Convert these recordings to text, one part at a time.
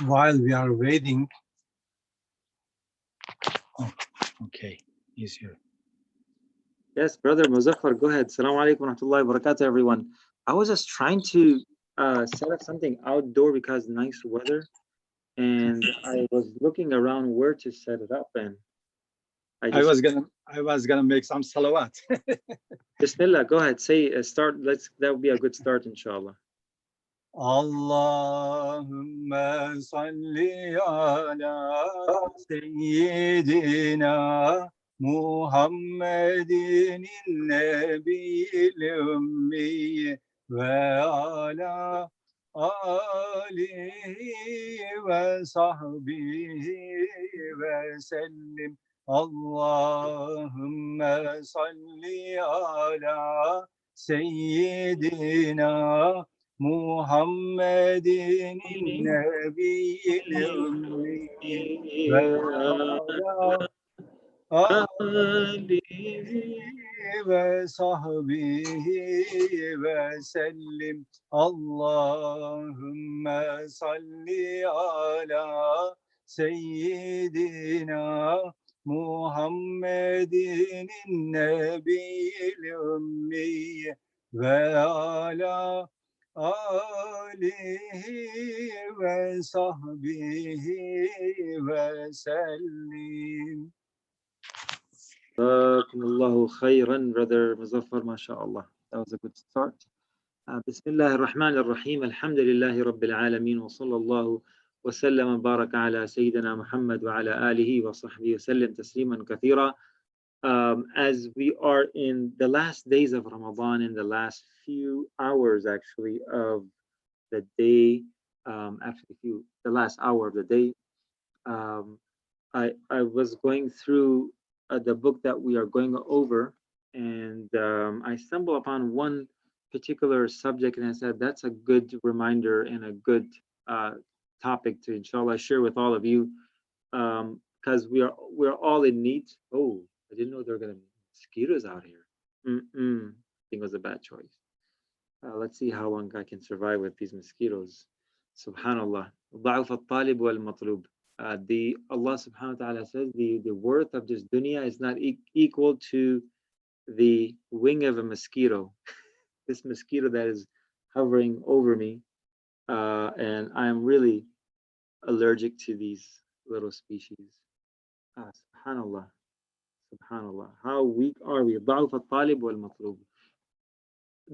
while we are waiting. Oh, okay, he's here. Yes, brother Muzaffar, go ahead. Assalamu alaikum wa rahmatullahi wa barakatuh, everyone. I was just trying to set up something outdoor because nice weather, and I was looking around where to set it up, and I I just, was gonna make some salawat. Bismillah, go ahead, say, start, that would be a good start, inshallah. Allahümme salli ala seyyidina Muhammedin nebiyil ümmi ve ala alihi ve sahbihi ve sellim. Allahümme salli ala seyyidina Muhammedin nebiyil ümmi ve ala alihi ve sahbihi ve sellim. Allahümme salli ala seyyidina Muhammedin nebiyil ümmi ve ala alihi ve sahbihi ve sellim. Jazakumullahu khairan, brother Muzaffar, mashallah. That was a good start. Bismillah ar-Rahman ar-Rahim. Alhamdulillahi Rabbil Alameen. Wa sallallahu wa sallam wa baraka ala Sayyidina Muhammad wa ala alihi wa sahbihi wa sallam tasliman kathira. As we are in the last days of Ramadan, in the last few hours actually of the day, the last hour of the day, I was going through the book that we are going over, and I stumbled upon one particular subject, and I said that's a good reminder and a good topic to inshallah share with all of you, because we're all in need. Oh, I didn't know there were gonna be mosquitoes out here. I think it was a bad choice. Let's see how long I can survive with these mosquitoes. Subhanallah. ضعف الطالب والمطلوب. The Allah subhanahu wa ta'ala says the worth of this dunya is not equal to the wing of a mosquito. This mosquito that is hovering over me, and I'm really allergic to these little species. Subhanallah. Subhanallah. How weak are we? ضعف الطالب والمطلوب.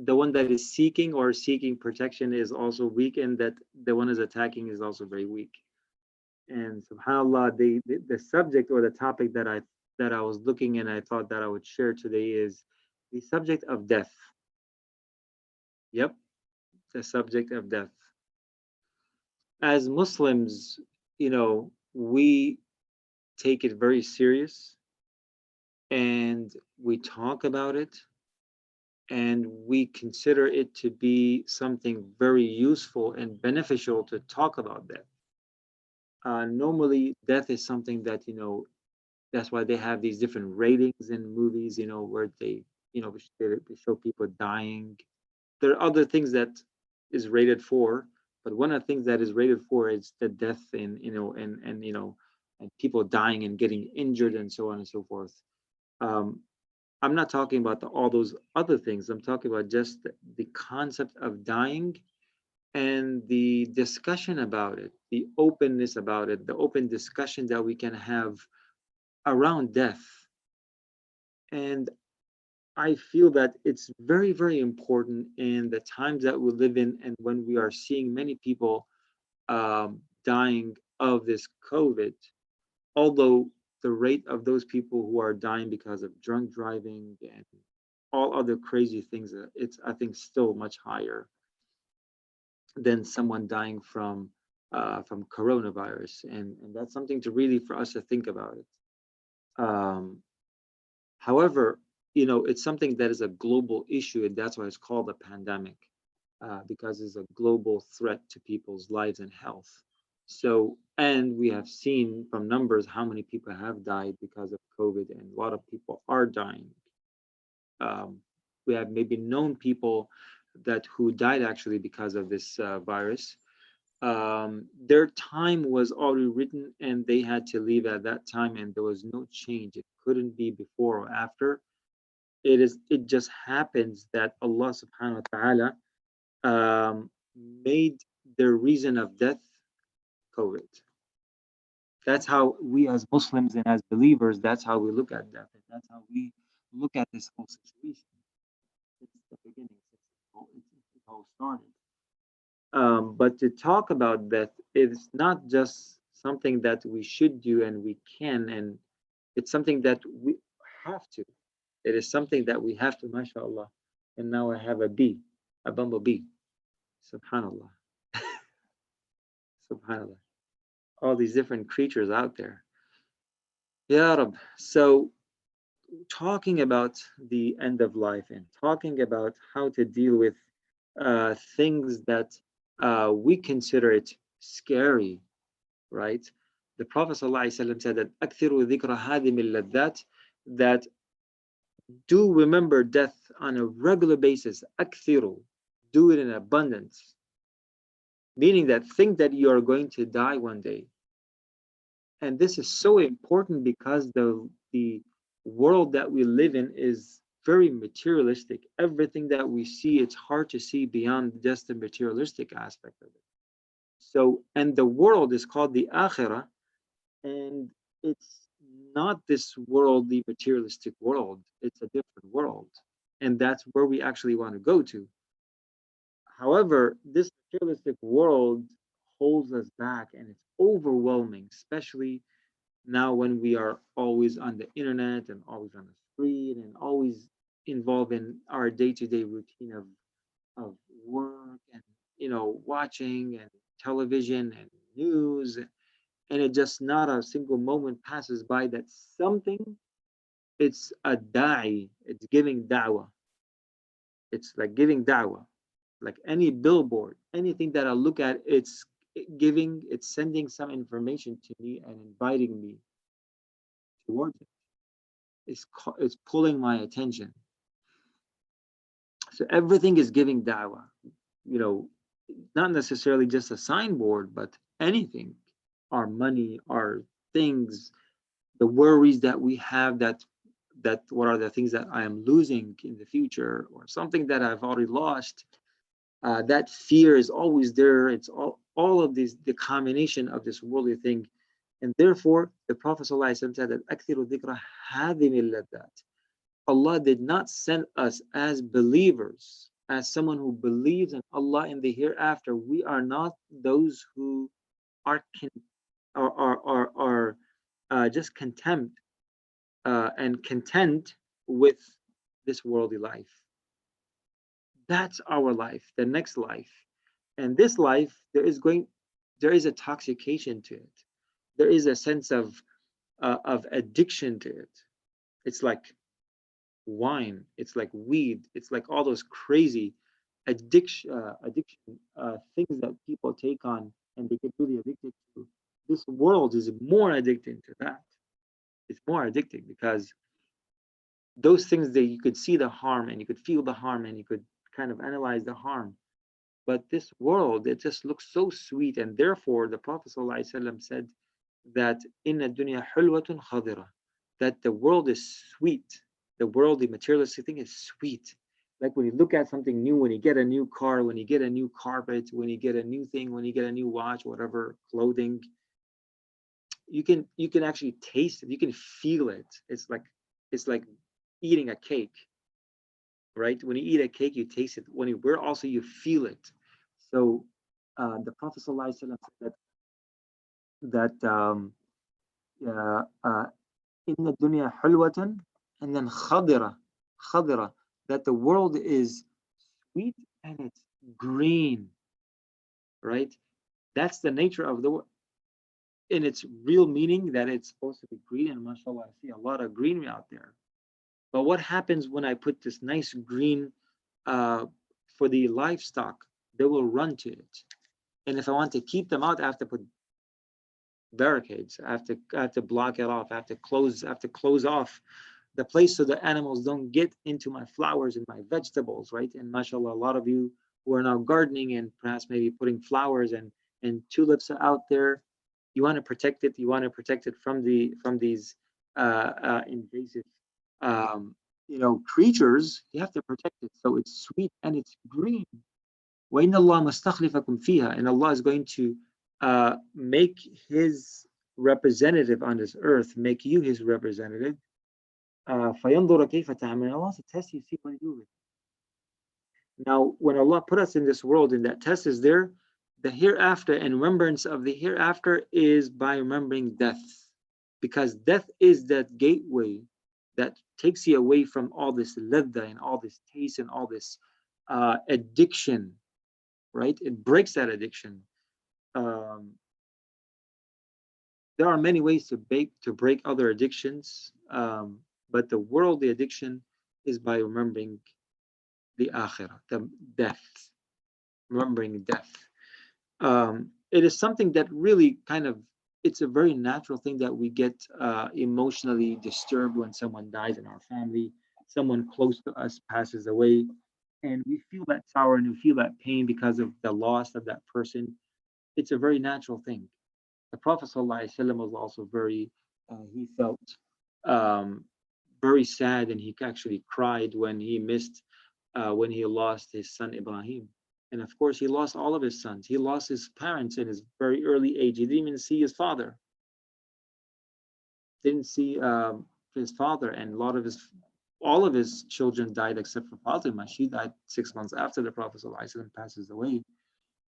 The one that is seeking protection is also weak, and that the one is attacking is also very weak. And subhanallah, the subject or the topic that I was looking and I thought that I would share today is the subject of death. Yep, the subject of death. As Muslims, we take it very serious, and we talk about it, and we consider it to be something very useful and beneficial to talk about death. Normally, death is something that, that's why they have these different ratings in movies, where they show people dying. There are other things that is rated for, but one of the things that is rated for is the death and people dying and getting injured and so on and so forth. I'm not talking about all those other things. I'm talking about just the concept of dying and the discussion about it, the openness about it, the open discussion that we can have around death. And I feel that it's very, very important in the times that we live in, and when we are seeing many people dying of this COVID, although the rate of those people who are dying because of drunk driving and all other crazy things, it's, I think, still much higher than someone dying from coronavirus, and that's something to really for us to think about it. However, it's something that is a global issue, and that's why it's called a pandemic, because it's a global threat to people's lives and health. So, and we have seen from numbers how many people have died because of COVID, and a lot of people are dying. We have maybe known people who died actually because of this virus, their time was already written and they had to leave at that time, and there was no change. It couldn't be before or after. It just happens that Allah subhanahu wa ta'ala made their reason of death COVID. That's how we as Muslims and as believers, that's how we look at death. And that's how we look at this whole situation. It's the beginning. It all started. But to talk about death is not just something that we should do and we can, and it's something that we have to. It is something that we have to, mashallah. And now I have a bee, a bumblebee. Subhanallah. Subhanallah. All these different creatures out there. Ya Rab. So talking about the end of life and talking about how to deal with things that we consider it scary, right? The Prophet ﷺ said that أكثروا ذكر هذه اللذات, that do remember death on a regular basis. أكثروا, do it in abundance, meaning that think that you are going to die one day. And this is so important because the world that we live in is very materialistic. Everything that we see, it's hard to see beyond just the materialistic aspect of it. So, and the world is called the akhirah, and it's not this world, the materialistic world. It's a different world, and that's where we actually want to go to. However, this materialistic world holds us back, and it's overwhelming, especially now when we are always on the internet and always on the screen and always involved in our day-to-day routine of work and watching and television and news, and it just not a single moment passes by that something, it's a da'i, it's giving da'wah. It's like giving da'wah. Like any billboard, anything that I look at, it's sending some information to me and inviting me towards it. It's pulling my attention. So everything is giving da'wah. Not necessarily just a signboard, but anything. Our money, our things, the worries that we have, that what are the things that I am losing in the future, or something that I've already lost. That fear is always there. It's all of these, the combination of this worldly thing. And therefore, the Prophet ﷺ said that أكثر ذكر هذه اللذات. Allah did not send us as believers, as someone who believes in Allah in the hereafter. We are not those who are just contempt and content with this worldly life. That's our life, the next life. And this life, there is a toxication to it. There is a sense of addiction to it. It's like wine, it's like weed, it's like all those crazy addiction things that people take on and they get really addicted to. This world is more addicting to that. It's more addicting because those things that you could see the harm and you could feel the harm and you could kind of analyze the harm. But this world, it just looks so sweet, and therefore the Prophet ﷺ said that inna dunya hulwatun khadira, that the world is sweet. The world, the materialistic thing, is sweet. Like when you look at something new, when you get a new car, when you get a new carpet, when you get a new thing, when you get a new watch, whatever, clothing, you can actually taste it. You can feel it. It's like eating a cake, right? When you eat a cake, you taste it. When you wear, also you feel it. So the Prophet ﷺ said that in the dunya hulwatan, and then khadira, that the world is sweet and it's green, right? That's the nature of the world. In its real meaning, that it's supposed to be green, and mashallah, I see a lot of greenery out there. But what happens when I put this nice green for the livestock? They will run to it. And if I want to keep them out, I have to put barricades. I have to block it off. I have to close off the place so the animals don't get into my flowers and my vegetables, right? And mashallah, a lot of you who are now gardening and perhaps maybe putting flowers and and tulips are out there. You want to protect it. You want to protect it from these invasive creatures. You have to protect it so it's sweet and it's green. وَإِنَّ اللَّهَ مُسْتَخْلِفَكُمْ فِيهَا, and Allah is going to make His representative on this earth, make you His representative. فَيَنْظُرَ كَيْفَ تَعْمَلُونَ. Allah wants to test you, see what you do with it. Now, when Allah put us in this world and that test is there, the hereafter and remembrance of the hereafter is by remembering death. Because death is that gateway that takes you away from all this ladda and all this taste and all this addiction, right? It breaks that addiction. There are many ways to break other addictions, but the worldly addiction is by remembering the akhirah, the death, remembering death. It is something that really it's a very natural thing that we get emotionally disturbed when someone dies in our family, someone close to us passes away, and we feel that sorrow and we feel that pain because of the loss of that person. It's a very natural thing. The Prophet ﷺ was also he felt very sad, and he actually cried when he when he lost his son Ibrahim. And of course, he lost all of his sons. He lost his parents in his very early age. He didn't even see his father. Didn't see his father, and all of his children died except for Fatima. She died 6 months after the Prophet ﷺ passes away.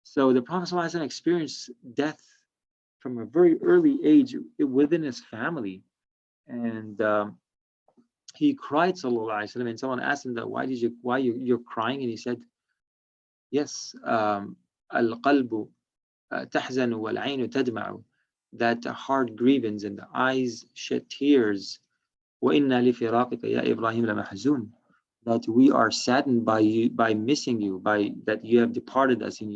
So the Prophet ﷺ experienced death from a very early age within his family, and he cried, sallallahu alaihi wasallam. And someone asked him that, why you're crying? And he said, yes, al-qalbu tahzanu wal-aynu tadma'u, that the heart grieves and the eyes shed tears. وَإِنَّا لِفِرَاقِكَ يَا إِبْرَاهِيمَ لَمَحْزُونٌ, that we are saddened by you, by missing you, by that you have departed us and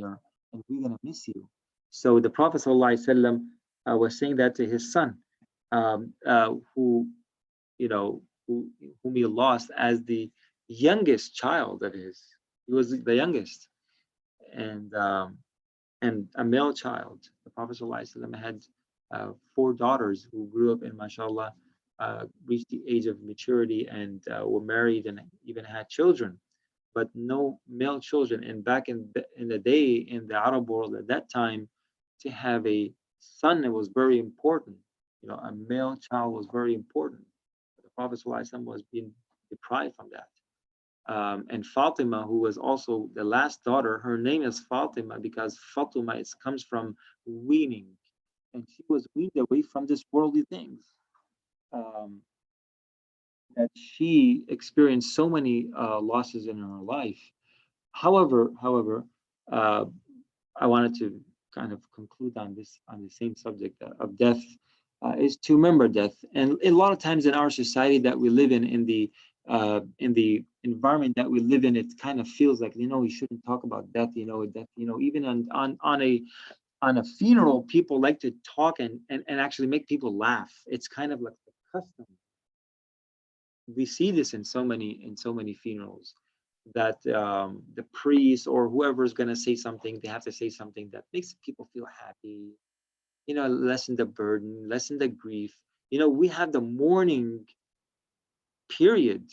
we're gonna miss you. So the Prophet ﷺ was saying that to his son, whom he lost as the youngest child of his. He was the youngest, and a male child. The Prophet ﷺ had 4 daughters who grew up and, mashallah, reached the age of maturity and were married and even had children, but no male children. And back in the day, in the Arab world at that time, to have a son, it was very important. A male child was very important. The Prophet ﷺ was being deprived from that. And Fatima, who was also the last daughter, her name is Fatima because Fatima comes from weaning, and she was weaned away from this worldly things. That she experienced so many losses in her life. However, I wanted to kind of conclude on the same subject of death, is to remember death. And a lot of times in our society that we live in the environment that we live in, it kind of feels like, we shouldn't talk about death. Death. Even on a funeral, people like to talk and actually make people laugh. It's kind of like a custom. We see this in so many funerals, that the priest or whoever is going to say something, they have to say something that makes people feel happy, lessen the burden, lessen the grief. We have the mourning period.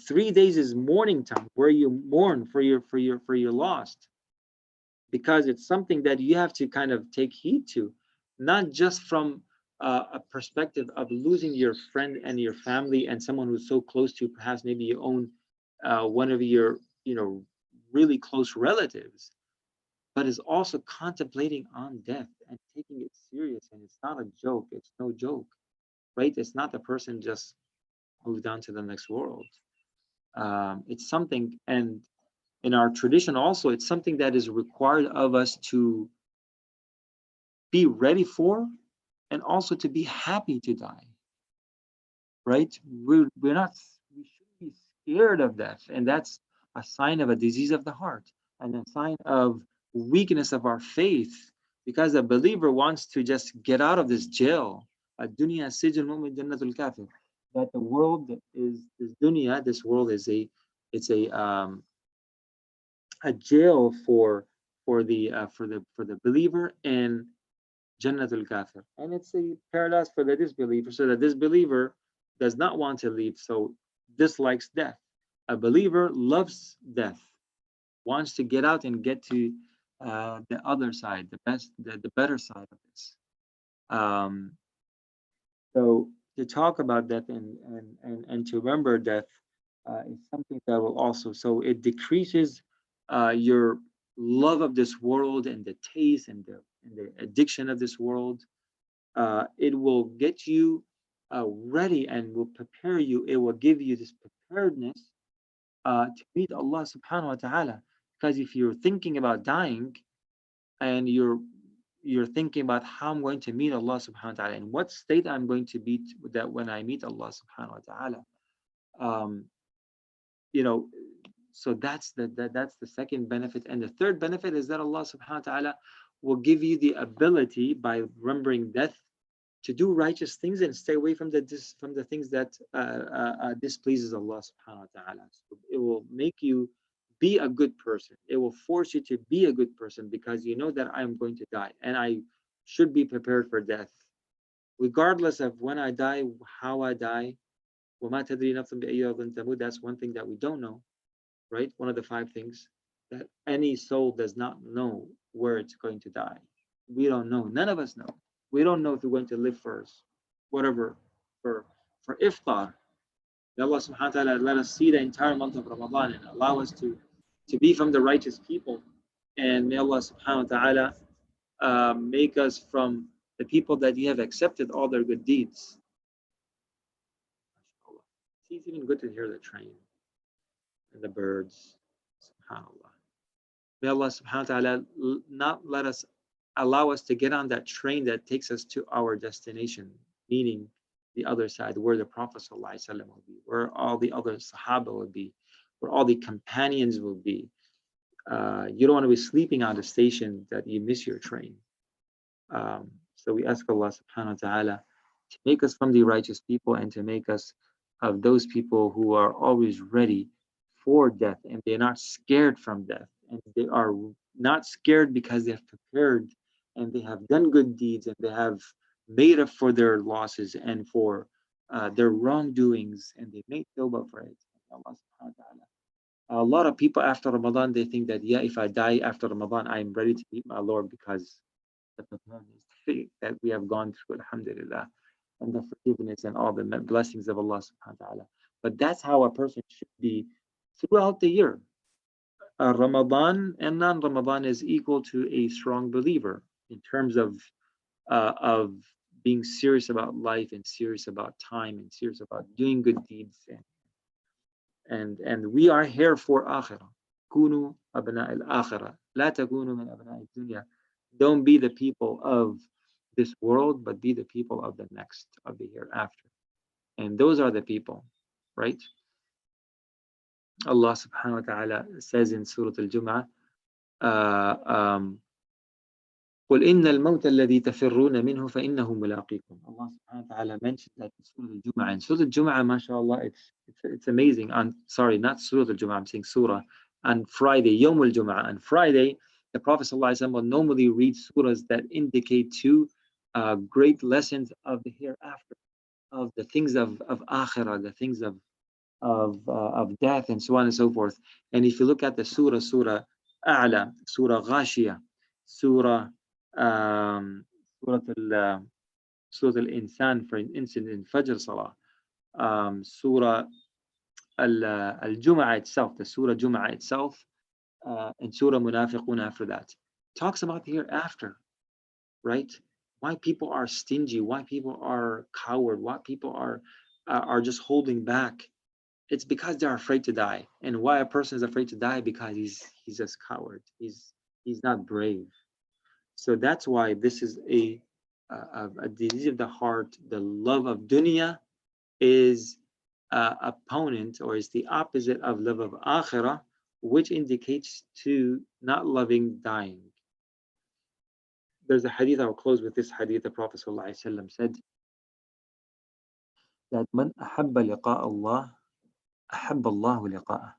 3 days is mourning time, where you mourn for your lost, because it's something that you have to kind of take heed to, not just from a perspective of losing your friend and your family and someone who's so close to you, perhaps maybe you own one of your really close relatives, but is also contemplating on death and taking it serious. And it's not a joke. It's no joke, right? It's not the person just moved on to the next world. It's something, and in our tradition also, it's something that is required of us to be ready for, and also to be happy to die, right? We shouldn't be scared of death, and that's a sign of a disease of the heart and a sign of weakness of our faith, because a believer wants to just get out of this jail. Dunya sijnul mu'min jannatul kafir. That the world is this dunya. This world is a jail for for the believer, and Jannatul Kafir. And it's a paradise for the disbeliever. So the disbeliever does not want to leave, so dislikes death. A believer loves death, wants to get out and get to the other side, the better side of this. So to talk about death and to remember death is something that will also, so it decreases your love of this world and the taste and the addiction of this world. It will get you ready and will prepare you. It will give you this preparedness to meet Allah subhanahu wa ta'ala. Because if you're thinking about dying and you're thinking about how I'm going to meet Allah subhanahu wa ta'ala and what state I'm going to be that when I meet Allah subhanahu wa ta'ala, you know, so that's the second benefit. And the third benefit is that Allah subhanahu wa ta'ala will give you the ability, by remembering death, to do righteous things and stay away from the things that displeases Allah subhanahu wa ta'ala. So it will make you be a good person. It will force you to be a good person because you know that I'm going to die and I should be prepared for death. Regardless of when I die, how I die, that's one thing that we don't know, right? One of the 5 things that any soul does not know where it's going to die. We don't know. None of us know. We don't know if we're going to live first, whatever, for iftar. May Allah subhanahu wa ta'ala let us see the entire month of Ramadan and allow us to be from the righteous people. And may Allah subhanahu wa ta'ala make us from the people that He have accepted all their good deeds. It's even good to hear the train and the birds. SubhanAllah. May Allah subhanahu wa ta'ala not let us allow us to get on that train that takes us to our destination, meaning the other side, where the Prophet ﷺ will be, where all the other Sahaba will be, where all the companions will be. You don't want to be sleeping on the station that you miss your train. So we ask Allah subhanahu wa ta'ala to make us from the righteous people and to make us of those people who are always ready for death and they're not scared from death. And they are not scared because they have prepared and they have done good deeds and they have made up for their losses and for their wrongdoings, and they made tawbah for it. Allah subhanahu wa ta'ala. A lot of people after Ramadan, they think that, yeah, if I die after Ramadan, I'm ready to meet my Lord because the preparedness that we have gone through, alhamdulillah, and the forgiveness and all the blessings of Allah subhanahu wa ta'ala. But that's how a person should be throughout the year. Ramadan and non-Ramadan is equal to a strong believer in terms of being serious about life and serious about time and serious about doing good deeds. And we are here for akhirah. Kunu abna al-akhirah. La takunu min abna al-dunya. Don't be the people of this world, but be the people of the next, of the hereafter. And those are the people, right? Allah subhanahu wa ta'ala says in Surah Al-Jum'ah, قُلْ إِنَّ الْمَوْتَ الَّذِي تَفِرُّونَ مِنْهُ فَإِنَّهُ مُلَاقِيكُم. Allah subhanahu wa ta'ala mentioned that in Surah Al-Jum'ah. And Surah Al-Jum'ah, mashallah, it's amazing. Sorry, not Surah Al-Jum'ah, I'm saying Surah. On Friday, Yawm Al-Jum'ah, on Friday, the Prophet ﷺ will normally read surahs that indicate 2 great lessons of the hereafter, of the things of akhirah, the things of death, and so on and so forth. And if you look at the surah A'la, Surah Ghashiyah, Surah Al-Insan, for instance, in Fajr Salah, Surah Al-Jum'ah itself, the Surah Jum'ah itself, and Surah Munafiqun after that, talks about the hereafter, right? Why people are stingy, why people are coward, why people are just holding back. It's because they're afraid to die. And why a person is afraid to die? Because he's just coward. He's not brave. So that's why this is a disease of the heart. The love of dunya is opponent, or is the opposite of love of akhirah, which indicates to not loving dying. There's a hadith, I'll close with this hadith. The Prophet ﷺ said that man ahabba liqa Allah, ahabba Allah liqa'ah.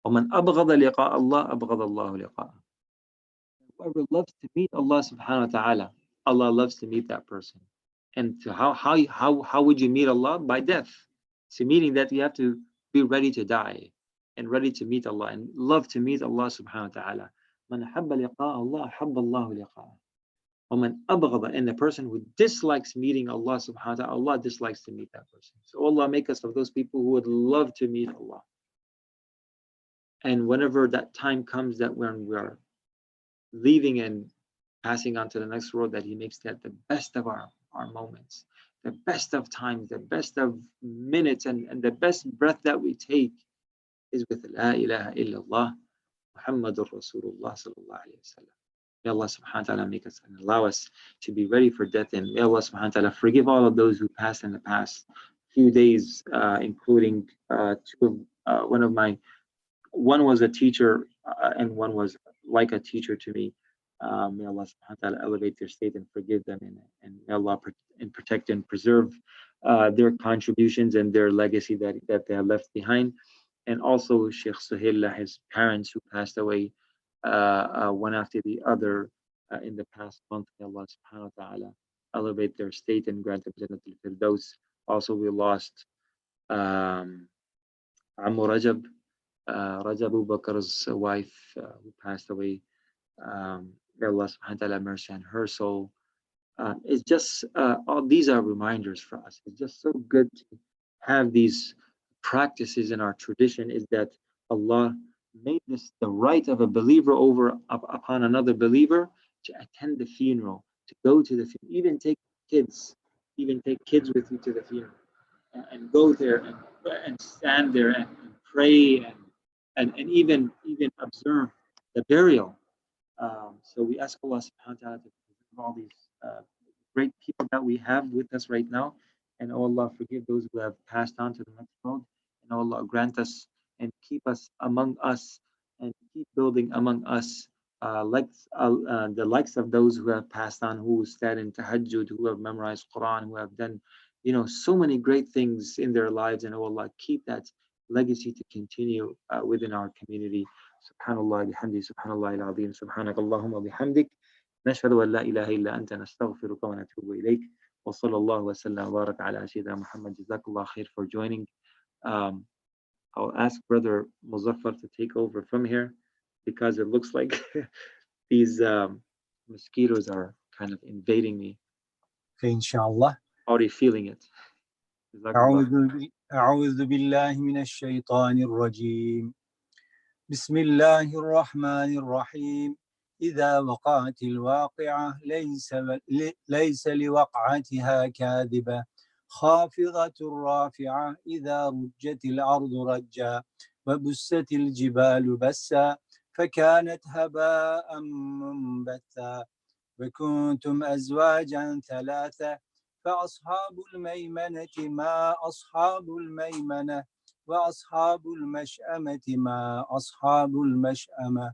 وَمَنْ أَبْغَضَ لِقَاءَ اللَّهِ أَبْغَضَ اللَّهُ لِقَاءَهُ. whoever loves to meet Allah subhanahu wa ta'ala, Allah loves to meet that person. And to how would you meet Allah? By death. So meaning that you have to be ready to die and ready to meet Allah and love to meet Allah subhanahu wa ta'ala. Man habba liqa Allah, habba Allahu liqa'ah. وَمَنْ أَبْغَضَ, and the person who dislikes meeting Allah subhanahu wa ta'ala, Allah dislikes to meet that person. So Allah make us of those people who would love to meet Allah. And whenever that time comes that when we are leaving and passing on to the next world, that He makes that the best of our moments, the best of times, the best of minutes, and the best breath that we take is with La ilaha illallah Muhammadur Rasulullah sallallahu alayhi wa sallam. May Allah subhanahu wa ta'ala make us and allow us to be ready for death. And may Allah subhanahu wa ta'ala forgive all of those who passed in the past few days, including one was a teacher and one was like a teacher to me. May Allah subhanahu wa ta'ala elevate their state and forgive them, and may Allah protect and preserve their contributions and their legacy that they have left behind. And also Sheikh Suhail, his parents who passed away one after the other in the past month. May Allah subhanahu wa ta'ala elevate their state and grant them Jannatul Firdaus. Also, we lost Ammu Rajab, Rajab Abu Bakr's wife, who passed away. May Allah subhanahu wa ta'ala mercy on her soul. It's just, all these are reminders for us. It's just so good to have these practices in our tradition, is that Allah made this the right of a believer upon another believer to attend the funeral, to go to the funeral, even take kids with you to the funeral, and go there and stand there and pray and even observe the burial. So we ask Allah subhanahu wa ta'ala to preserve all these great people that we have with us right now. And oh Allah, forgive those who have passed on to the next world. And oh Allah, grant us and keep us among us and keep building among us the likes of those who have passed on, who stand in tahajjud, who have memorized Quran, who have done, so many great things in their lives. And oh Allah, keep that legacy to continue within our community. Subhanallah bihamdi, subhanallah al-azim, subhanak Allahumma bihamdik. نشهد أن لا إله إلا أنت نستغفرك ونتوب إليك وصلى الله وسلم وبارك على سيدنا محمد. Jazakallah khair for joining. I'll ask Brother Muzaffar to take over from here, because it looks like these mosquitoes are kind of invading me. Inshallah. Already feeling it. أعوذ بالله من الشيطان الرجيم. بسم الله الرحمن الرحيم. إذا وقعت الواقعة ليس لوقعتها كاذبة خافضة رافعة إذا رجت الأرض رجا وبست الجبال بسا فكانت هباء منبثا وكنتم أزواجا ثلاثة فأصحاب الميمنة ما أصحاب الميمنة وأصحاب المشأمة ما أصحاب المشأمة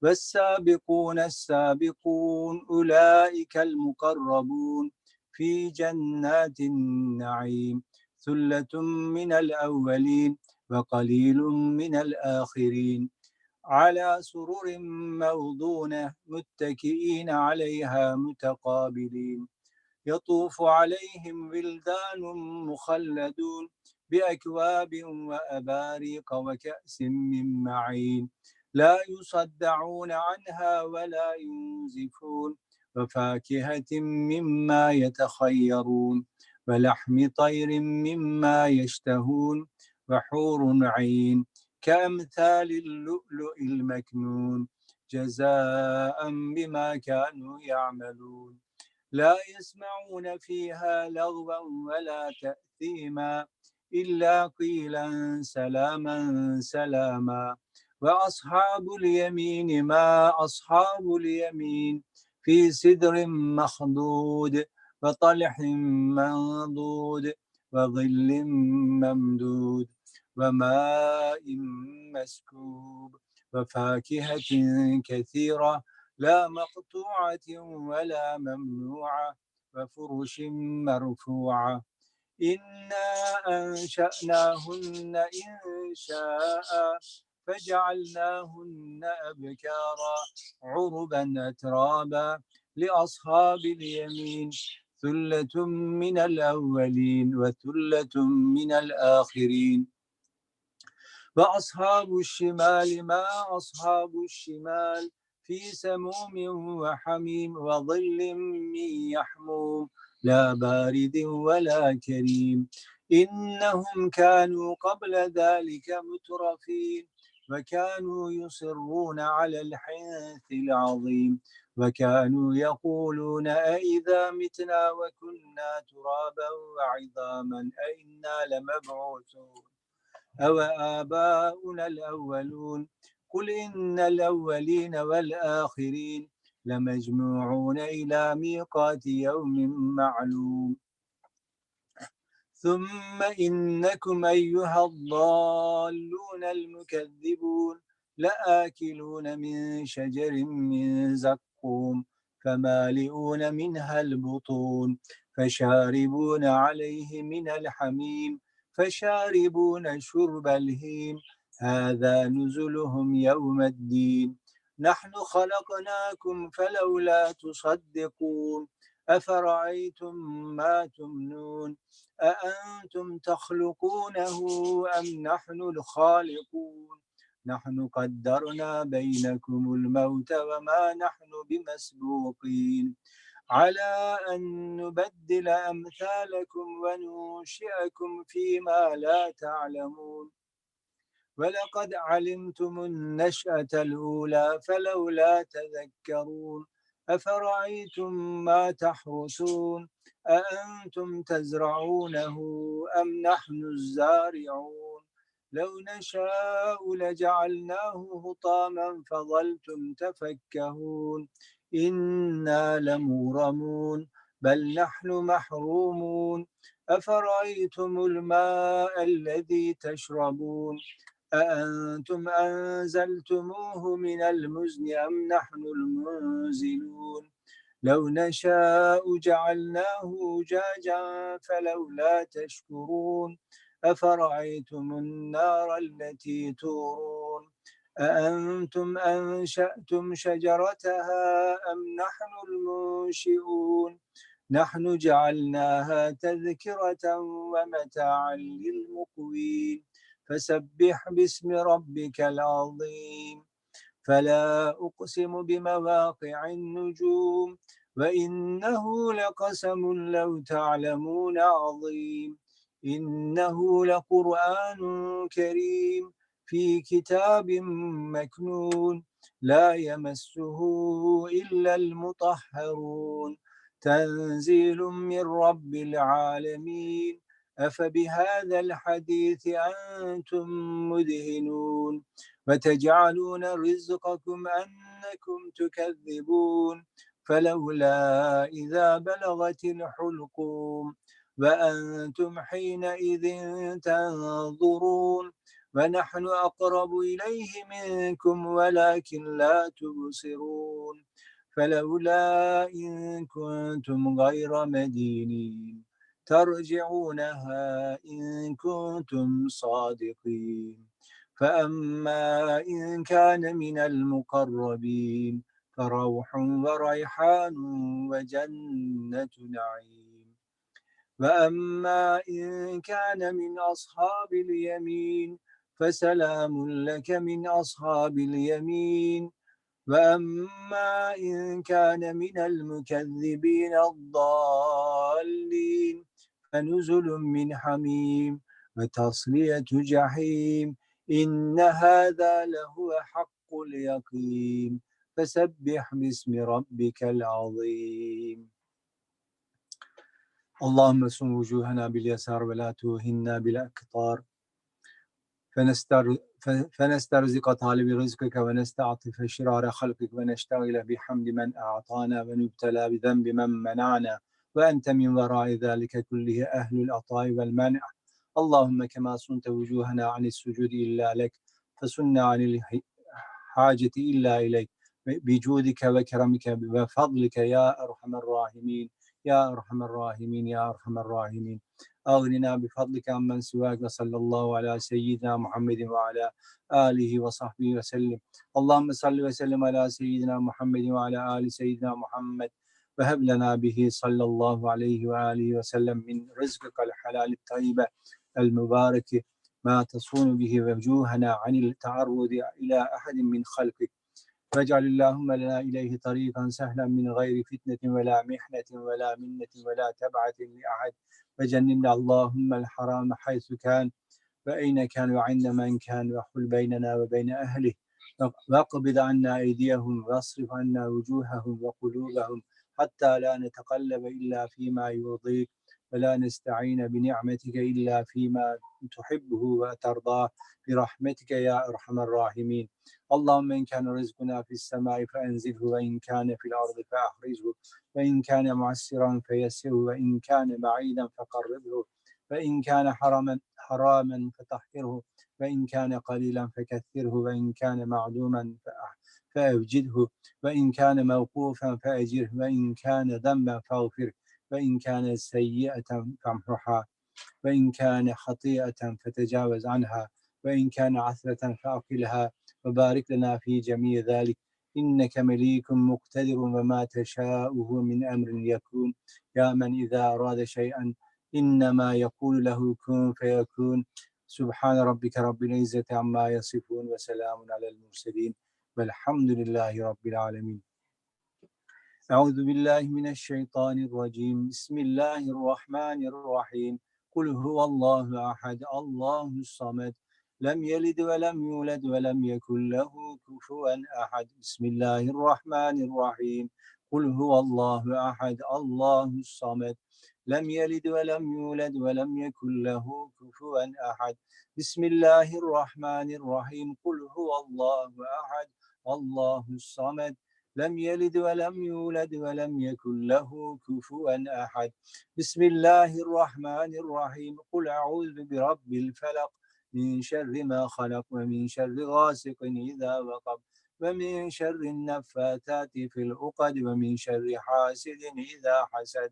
والسابقون السابقون أولئك المقربون في جنات النعيم ثلة من الأولين وقليل من الآخرين على سرر موضونة متكئين عليها متقابلين يطوف عليهم ولدان مخلدون بأكواب وأباريق وكأس من معين لا يصدعون عنها ولا ينزفون وفاكهة مما يتخيرون ولحم طير مما يشتهون وحور عين كأمثال اللؤلؤ المكنون جزاء بما كانوا يعملون لا يسمعون فيها لغوا ولا تأثيما إلا قيلا سلاما سلاما وأصحاب اليمين ما أصحاب اليمين في سدر مخضود وطلح منضود وظل ممدود وماء مسكوب وفاكهة كثيرة لا مقطوعة ولا ممنوعة وفرش مرفوعة إنا أنشأناهن إنشاء فجعلناهن أبكارا عربا أترابا لأصحاب اليمين ثلة من الأولين وثلة من الآخرين. وأصحاب الشمال ما أصحاب الشمال في سموم وحميم وظل من يحموم لا بارد ولا كريم إنهم كانوا قبل ذلك مترفين وكانوا يصرون على الحنث العظيم وكانوا يقولون أئذا متنا وكنا ترابا وعظاما أئنا لمبعوثون أو آباؤنا الأولون قل إن الأولين والآخرين لمجموعون إلى ميقات يوم معلوم ثم إنكم أيها الضالون المكذبون لآكلون من شجر من زقوم فمالئون منها البطون فشاربون عليه من الحميم فشاربون شرب الهيم هذا نزلهم يوم الدين نحن خلقناكم فلولا تصدقون أفرأيتم ما تمنون أأنتم تخلقونه أم نحن الخالقون نحن قدرنا بينكم الموت وما نحن بمسبوقين على أن نبدل أمثالكم وننشئكم فيما لا تعلمون ولقد علمتم النشأة الأولى فلولا تذكرون أفرأيتم ما تحرثون أأنتم تزرعونه أم نحن الزارعون لو نشاء لجعلناه هطاما فظلتم تفكهون إنا لمغرمون بل نحن محرومون أفرأيتم الماء الذي تشربون أأنتم أنزلتموه من المزن أم نحن المنزلون لو نشاء جعلناه أجاجا فلولا تشكرون أفرأيتم النار التي تورون أأنتم أنشأتم شجرتها أم نحن المنشئون نحن جعلناها تذكرة ومتاعا للمقوين فسبح باسم ربك العظيم فلا أقسم بمواقع النجوم وإنه لقسم لو تعلمون عظيم إنه لقرآن كريم في كتاب مكنون لا يمسه إلا المطهرون تنزيل من رب العالمين أفبهذا الحديث أنتم مدهنون وتجعلون رزقكم أنكم تكذبون فلولا إذا بلغت الحلقوم وأنتم حينئذ تنظرون ونحن أقرب إليه منكم ولكن لا تبصرون فلولا إن كنتم غير مدينين ترجعونها إن كنتم صادقين فأما إن كان من المقربين فروح وريحان وجنة نعيم وأما إن كان من أصحاب اليمين فسلام لك من أصحاب اليمين وأما إن كان من المكذبين الضالين فنزل من حميم وتصلية جحيم إن هذا لهو حق اليقين فسبح باسم ربك العظيم اللهم سن وجوهنا باليسار ولا توهنا بالأكطار فنسترزق طالب رزقك ونستعطف شرار خلقك ونشتغل بحمد من أعطانا ونبتلى بذنب من منعنا وأنت من وراء ذلك كله أهل العطاء والمنع اللهم كما صنت وجوهنا عن السجود إلا لك فسنا عن الحاجة إلا إليك بجودك وكرمك وفضلك يا أرحم الراحمين يا أرحم الراحمين يا أرحم الراحمين أغننا بفضلك عمن سواك. وصلى الله على سيدنا محمد وعلى آله وصحبه وسلم. اللهم صل وسلم على سيدنا محمد وعلى آل سيدنا محمد، وهب لنا به صلى الله عليه وآله وسلم من رزقك الحلال الطيب المبارك ما تصون به وجوهنا عن التعرض إلى أحد من خلقك، واجعل اللهم لنا إليه طريقا سهلا من غير فتنة ولا محنة ولا منة ولا تبعة لأحد، وجنبنا اللهم الحرام حيث كان وأين كان وعند من كان، وحل بيننا وبين أهله، واقبض عنا أيديهم واصرف عنا وجوههم وقلوبهم، حتى لا نتقلب إلا فيما يرضيك، ولا نستعين بنعمتك إلا فيما تحبه وترضاه، برحمتك يا أرحم الراحمين. اللهم إن كان رزقنا في السماء فأنزله، وإن كان في الأرض فأخرجه، وإن كان معسرا فيسره، وإن كان بعيدا فقربه، فإن كان حراما فطهره، وإن كان قليلا فكثره، وإن كان معدوما فأوجده، وإن كان موقوفا فأجره، وإن كان ذنبا فاغفره، وإن كان سيئة فامحها، وإن كان خطيئة فتجاوز عنها، وإن كان عثرة فأقلها، وبارك لنا في جميع ذلك، إنك مليك مقتدر، وما تشاءه من أمر يكون، يا من إذا أراد شيئا إنما يقول له كن فيكون. سبحان ربك رب العزة عما يصفون، وسلام على المرسلين، والحمد لله رب العالمين. أعوذ بالله من الشيطان الرجيم. بسم الله الرحمن الرحيم. قل هو الله أحد الله الصمد لم يلد ولم يولد ولم يكن له كفوا أحد. بسم الله الرحمن الرحيم. قل هو الله أحد الله الصمد لم يلد ولم يولد ولم يكن له كفوا أحد. بسم الله الرحمن الرحيم. قل هو الله أحد الله الصمد لم يلد ولم يولد ولم يكن له كفوا أحد. بسم الله الرحمن الرحيم. قل أعوذ برب الفلق من شر ما خلق، ومن شر غاسق إذا وقب، ومن شر النفاثات في العقد، ومن شر حاسد إذا حسد.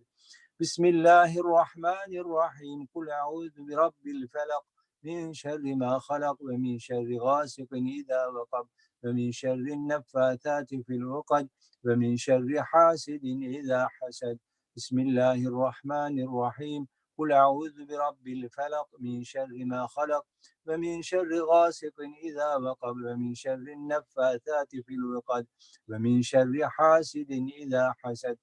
بسم الله الرحمن الرحيم. قل أعوذ برب الفلق من شر ما خلق، ومن شر غاسق إذا وقب، ومن شر النفاثات في العقد، ومن شر حاسد إذا حسد. بسم الله الرحمن الرحيم. قل أعوذ برب الفلق من شر ما خلق، ومن شر غاسق إذا وقب، ومن شر النفاثات في العقد، ومن شر حاسد إذا حسد.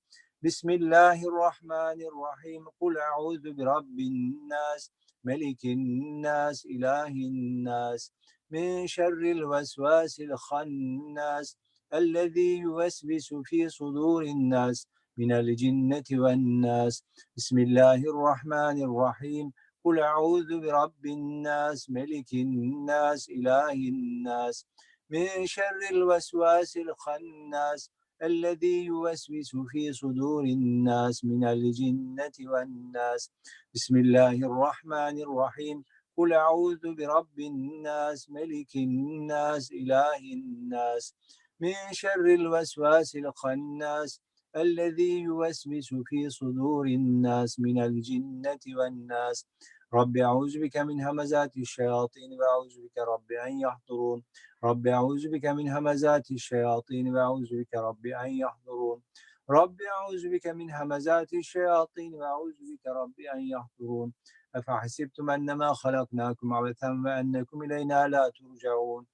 بسم الله الرحمن الرحيم. قل أعوذ برب الناس ملك الناس إله الناس من شر الوسواس الخناس الذي يوسوس في صدور الناس من الجنة والناس. بسم الله الرحمن الرحيم. قل أعوذ برب الناس ملك الناس إله الناس من شر الوسواس الخناس الذي يوسوس في صدور الناس من الجنة والناس. بسم الله الرحمن الرحيم. قل أعوذ برب الناس ملك الناس إله الناس من شر الوسواس الخناس الذي يوسوس في صدور الناس من الجنة والناس. رب أعوذ بك من همزات الشياطين، وأعوذ بك رب أن يحضرون. رب أعوذ بك من همزات الشياطين، وأعوذ بك رب أن يحضرون. رب أعوذ بك من همزات الشياطين، وأعوذ بك رب أن يحضرون. أفحسبتم أنما خلقناكم عبثا وأنكم إلينا لا ترجعون.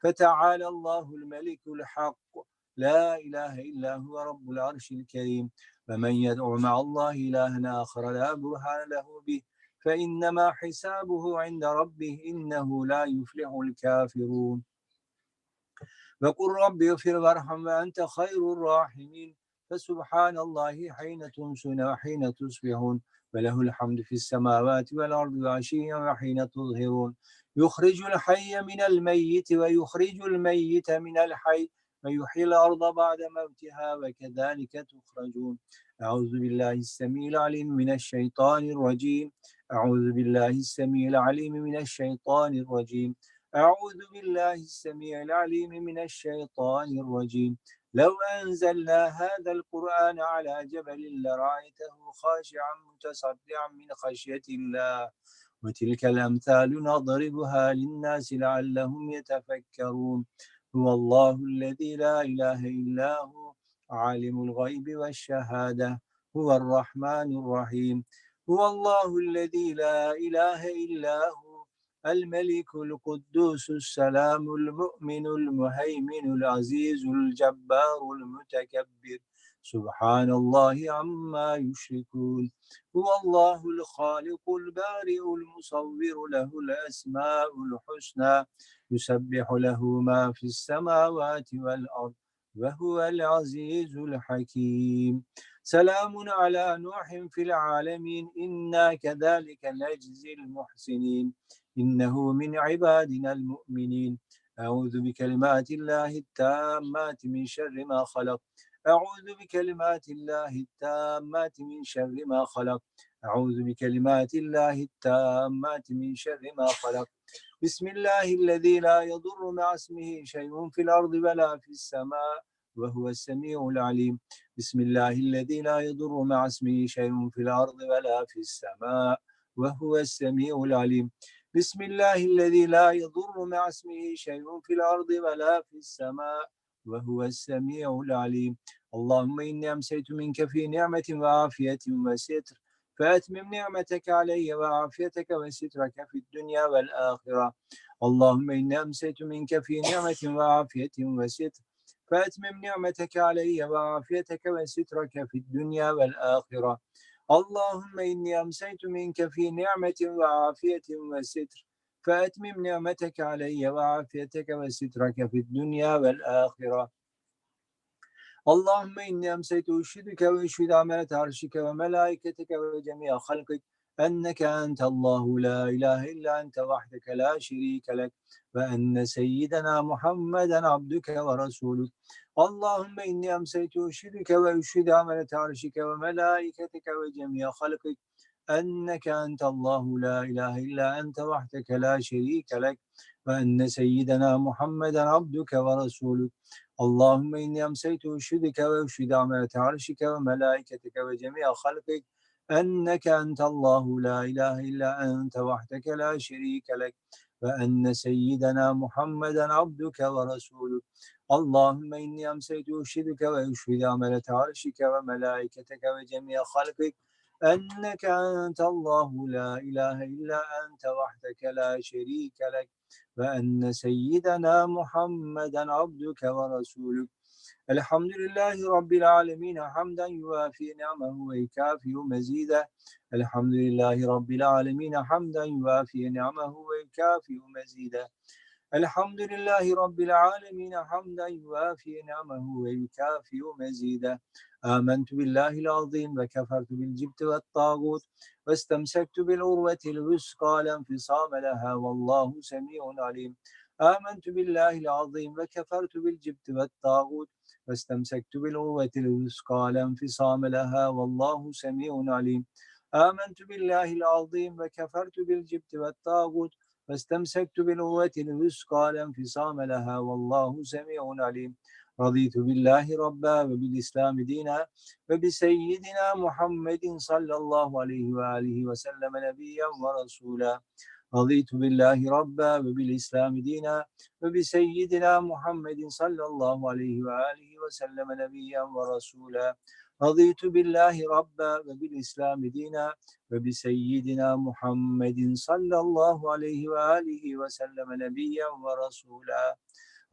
فتعالى الله الملك الحق، لا إله إلا هو رب العرش الكريم. ومن يدعو مع الله إلها آخر لا برهان له به فإنما حسابه عند ربه إنه لا يفلح الكافرون. وقل رب اغفر وارحم وأنت خير الراحمين. فسبحان الله حين تمسون وحين تصبحون، وله الحمد في السماوات والأرض وعشيا وحين تظهرون. يخرج الحي من الميت ويخرج الميت من الحي ويحيي الأرض بعد موتها وكذلك تخرجون. أعوذ بالله السميع العليم من الشيطان الرجيم. أعوذ بالله السميع العليم من الشيطان الرجيم. أعوذ بالله السميع العليم من الشيطان الرجيم. لو أنزلنا هذا القرآن على جبل لرأيته خاشعا متصدعا من خشية الله وتلك الأمثال نضربها للناس لعلهم يتفكرون هو الله الذي لا إله إلا هو عالم الغيب والشهادة هو الرحمن الرحيم هو الله الذي لا إله إلا هو الملك القدوس السلام المؤمن المهيمن العزيز الجبار المتكبر سبحان الله عما يشركون هو الله الخالق البارئ المصور له الأسماء الحسنى يسبح له ما في السماوات والأرض وهو العزيز الحكيم سلام على نوح في العالمين إنا كذلك نجزي المحسنين إنه من عبادنا المؤمنين أعوذ بكلمات الله التامات من شر ما خلق أعوذ بكلمات الله التامات من شر ما خلق أعوذ بكلمات الله التامات من شر ما خلق بسم الله الذي لا يضر مع اسمه شيء في الأرض ولا في السماء وهو السميع العليم بسم الله الذي لا يضر مع اسمه شيء في الأرض ولا في السماء وهو السميع العليم بسم الله الذي لا يضر مع اسمه شيء في الأرض ولا في السماء وهو السميع العليم اللهم إني أمسيت منك في نعمة وعافية وستر فأتمم نعمتك علي وعافيتك وسترك في الدنيا والآخرة اللهم إني أمسيت منك في نعمة وعافية وستر فأتمم نعمتك علي وعافيتك وسترك في الدنيا والآخرة اللهم إني أمسيت منك في نعمة وعافية وستر فأتمم نعمتك علي وعافيتك وسترك في الدنيا والآخرة اللهم إني أمسيت أشهدك وأشهد عملة عرشك وملائكتك وجميع خلقك أنك أنت الله لا إله إلا أنت وحدك لا شريك لك وأن سيدنا محمدا عبدك ورسولك اللهم إني أمسيت أشهدك وأشهد عملة عرشك وملائكتك وجميع خلقك أنك أنت الله لا إله إلا أنت وحدك لا شريك لك وأن سيدنا محمدا عبدك ورسولك اللهم إني أمسيت أشهدك وأشهد عملة عرشك وملائكتك وجميع خلقك أنك أنت الله لا إله إلا أنت وحدك لا شريك لك وأن سيدنا محمدا عبدك ورسولك اللهم إني أمسيت أشهدك وأشهد عملة عرشك وملائكتك وجميع خلقك أنك أنت الله لا إله إلا أنت وحدك لا شريك لك وأن سيدنا محمدا عبدك ورسولك الحمد لله رب العالمين حمدا يوافي نعمه ويكافئ مزيدا الحمد لله رب العالمين حمدا يوافي نعمه ويكافئ مزيدا الحمد لله رب العالمين حمدا يوافي نعمه ويكافئ مزيدا آمنت بالله العظيم وكفرت بالجبت والطاغوت واستمسكت بالعروة الوثقى لا انفصام لها والله سميع عليم آمنت بالله العظيم وكفرت بالجبت والطاغوت واستمسكت بالعروة الوثقى لا انفصام لها والله سميع عليم آمنت بالله العظيم وكفرت بالجبت والطاغوت واستمسكت بالعروة الوثقى لا انفصام لها والله سميع عليم رضيت بالله ربا وبالإسلام دينا وبسيدنا محمد صلى الله عليه وآله وسلم نبيا ورسولا رضيت بالله ربا وبالإسلام دينا وبسيدنا محمد صلى الله عليه وآله وسلم نبيا ورسولا رضيت بالله ربا وبالإسلام دينا وبسيدنا محمد صلى الله عليه وآله وسلم نبيا ورسولا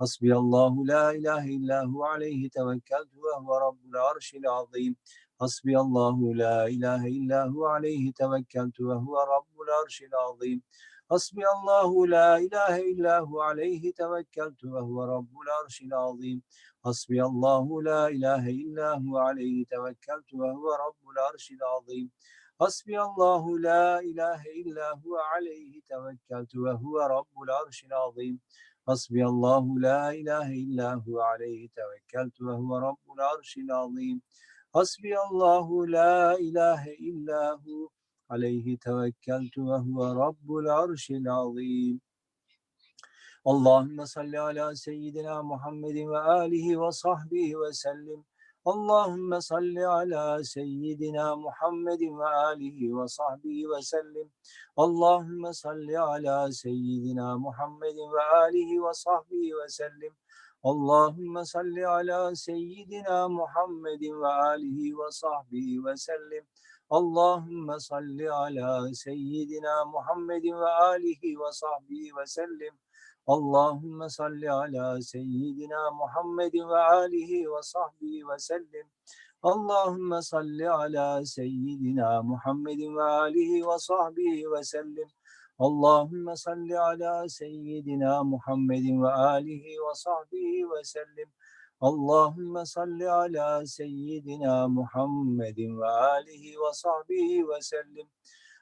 حسبي الله لا إله إلا هو عليه توكلت وهو رب العرش العظيم حسبي الله لا إله إلا هو عليه توكلت وهو رب العرش العظيم حسبي الله لا إله إلا هو عليه توكلت وهو رب العرش العظيم حسبي الله لا إله إلا هو عليه توكلت وهو رب العرش العظيم حسبي الله لا إله إلا هو عليه توكلت وهو رب العرش العظيم حسبي الله لا إله إلا هو عليه توكلت وهو رب العرش العظيم حسبي الله لا إله إلا هو عليه توكلت وهو رب العرش العظيم Allahümme salli ala seyyidina Muhammedin ve alihi ve sahbihi ve sellim. Allahümme salli ala seyyidina Muhammedin ve alihi ve sahbihi ve sellim. Allahümme salli ala seyyidina Muhammedin ve alihi ve sahbihi ve sellim. Allahümme salli ala seyyidina Muhammedin ve alihi ve sahbihi ve sellim. Allahümme salli ala seyyidina Muhammedin ve alihi ve sahbihi ve sellim. Allahümme salli ala seyyidina Muhammedin ve alihi ve sahbihi ve sellim. Allahümme salli ala seyyidina Muhammedin ve alihi ve sahbihi ve sellim. Allahümme salli ala seyyidina Muhammedin ve alihi ve sahbihi ve sellim. Allahümme salli ala seyyidina Muhammedin ve alihi ve sahbihi ve sellim.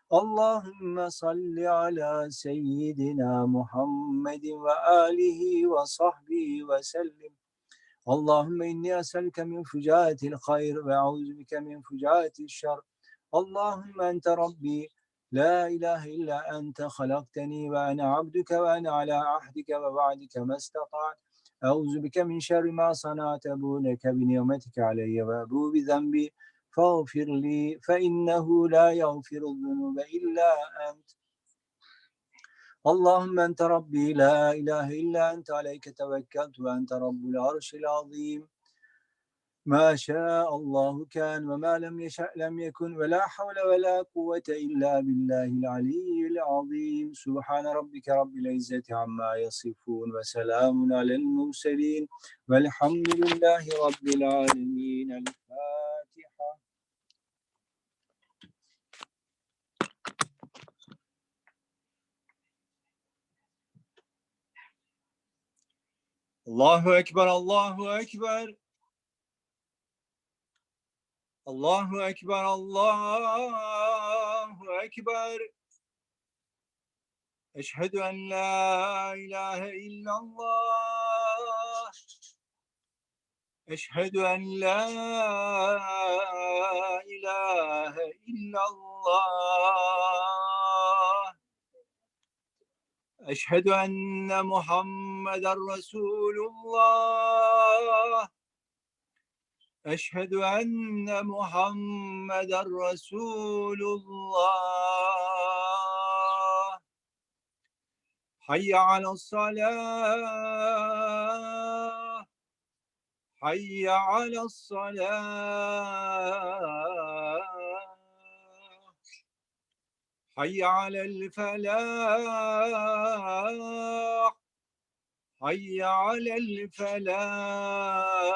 Allahümme salli ala seyyidina Muhammedin ve alihi ve sahbihi ve sellim. Allahümme inni eselke min fücaetil hayr ve euzubike min fücaetil şer. Allahümme ente Rabbi, la ilahe illa ente halakteni ve ene abduke ve ene ala ahdike ve va'dike mestata'at. Euzubike min şerri ma sana'at, ebu leke bi nimetike aleyye ve ebu bi zenbi. فاغفر لي فإنه لا يغفر الذنوب إلا أنت. اللهم أنت ربي لا إله إلا أنت عليك توكلت وأنت رب العرش العظيم. ما شاء الله كان وما لم يشأ لم يكن ولا حول ولا قوة إلا بالله العلي العظيم. سبحان ربك رب العزة عما يصفون وسلام على المرسلين والحمد لله رب العالمين. الفاتحة. Allahu Ekber, Allahu Ekber. Allahu Ekber, Allahu Ekber. Eşhedü en la ilahe illallah. Eşhedü en la ilahe illallah. Eşhedü enne Muhammeden Resulullah. Eşhedü enne Muhammeden Resulullah. Hayye alassalah. Hayye alassalah. Hayye alel felah. Hayye alel felah.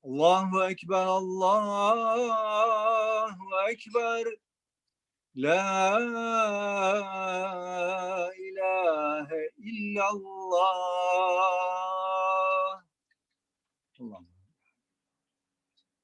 Allahu Ekber, Allahu Ekber. La ilahe illallah.